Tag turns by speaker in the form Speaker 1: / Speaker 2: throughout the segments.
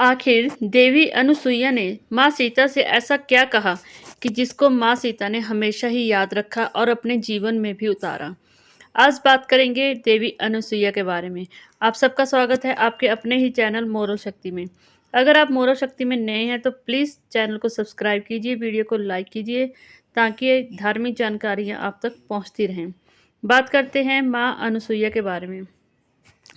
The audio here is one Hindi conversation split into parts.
Speaker 1: आखिर देवी अनुसुईया ने माँ सीता से ऐसा क्या कहा कि जिसको माँ सीता ने हमेशा ही याद रखा और अपने जीवन में भी उतारा। आज बात करेंगे देवी अनुसुईया के बारे में। आप सबका स्वागत है आपके अपने ही चैनल मोरल शक्ति में। अगर आप मोरल शक्ति में नए हैं तो प्लीज़ चैनल को सब्सक्राइब कीजिए, वीडियो को लाइक कीजिए ताकि ये धार्मिक जानकारियाँ आप तक पहुँचती रहें। बात करते हैं माँ अनुसुईया के बारे में।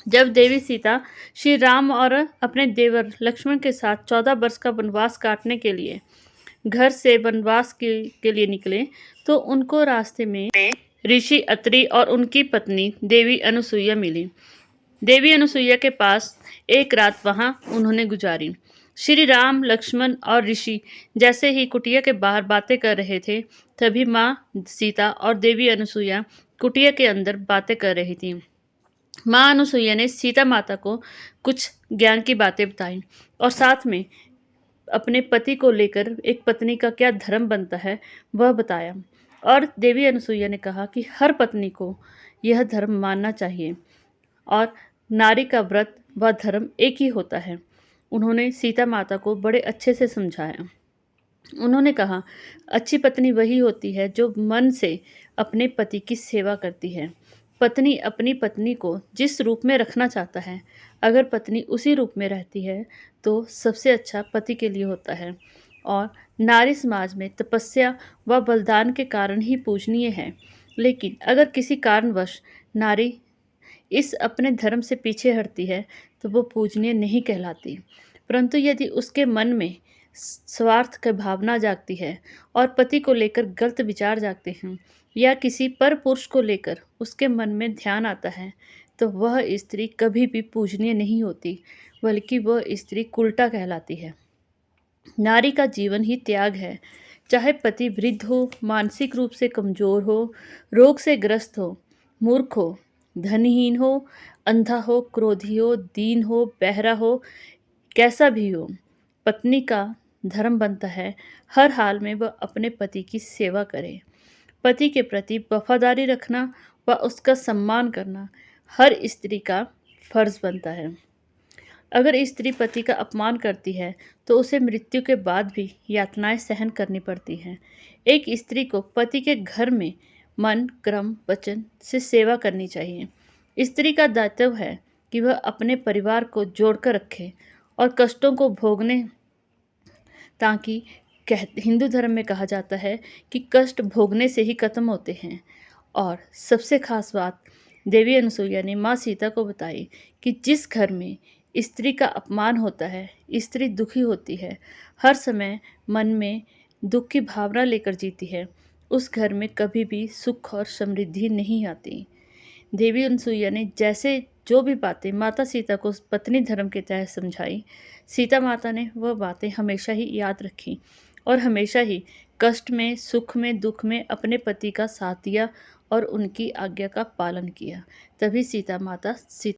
Speaker 1: जब देवी सीता श्री राम और अपने देवर लक्ष्मण के साथ 14 वर्ष का वनवास काटने के लिए घर से वनवास के लिए निकले तो उनको रास्ते में ऋषि अत्रि और उनकी पत्नी देवी अनुसुईया मिली। देवी अनुसुईया के पास एक रात वहां उन्होंने गुजारी। श्री राम, लक्ष्मण और ऋषि जैसे ही कुटिया के बाहर बातें कर रहे थे, तभी माँ सीता और देवी अनुसुईया कुटिया के अंदर बातें कर रही थीं। माँ अनुसुईया ने सीता माता को कुछ ज्ञान की बातें बताई और साथ में अपने पति को लेकर एक पत्नी का क्या धर्म बनता है वह बताया। और देवी अनुसुईया ने कहा कि हर पत्नी को यह धर्म मानना चाहिए और नारी का व्रत व धर्म एक ही होता है। उन्होंने सीता माता को बड़े अच्छे से समझाया। उन्होंने कहा, अच्छी पत्नी वही होती है जो मन से अपने पति की सेवा करती है। पत्नी अपनी पत्नी को जिस रूप में रखना चाहता है, अगर पत्नी उसी रूप में रहती है तो सबसे अच्छा पति के लिए होता है। और नारी समाज में तपस्या व बलिदान के कारण ही पूजनीय है। लेकिन अगर किसी कारणवश नारी इस अपने धर्म से पीछे हटती है तो वो पूजनीय नहीं कहलाती। परंतु यदि उसके मन में स्वार्थ की भावना जागती है और पति को लेकर गलत विचार जागते हैं या किसी पर पुरुष को लेकर उसके मन में ध्यान आता है तो वह स्त्री कभी भी पूजनीय नहीं होती, बल्कि वह स्त्री कुलटा कहलाती है। नारी का जीवन ही त्याग है। चाहे पति वृद्ध हो, मानसिक रूप से कमजोर हो, रोग से ग्रस्त हो, मूर्ख हो, धनहीन हो, अंधा हो, क्रोधी हो, दीन हो, बहरा हो, कैसा भी हो, पत्नी का धर्म बनता है हर हाल में वह अपने पति की सेवा करे। पति के प्रति वफादारी रखना व उसका सम्मान करना हर स्त्री का फर्ज बनता है। अगर स्त्री पति का अपमान करती है तो उसे मृत्यु के बाद भी यातनाएं सहन करनी पड़ती हैं। एक स्त्री को पति के घर में मन, क्रम, वचन से सेवा करनी चाहिए। स्त्री का दायित्व है कि वह अपने परिवार को जोड़कर रखे और कष्टों को भोगने, ताकि हिंदू धर्म में कहा जाता है कि कष्ट भोगने से ही खत्म होते हैं। और सबसे खास बात देवी अनुसुईया ने माँ सीता को बताई कि जिस घर में स्त्री का अपमान होता है, स्त्री दुखी होती है, हर समय मन में दुख की भावना लेकर जीती है, उस घर में कभी भी सुख और समृद्धि नहीं आती। देवी अनुसुईया ने जैसे जो भी बातें माता सीता को पत्नी धर्म के तहत समझाई, सीता माता ने वह बातें हमेशा ही याद रखी और हमेशा ही कष्ट में, सुख में, दुख में अपने पति का साथ दिया और उनकी आज्ञा का पालन किया। तभी सीता माता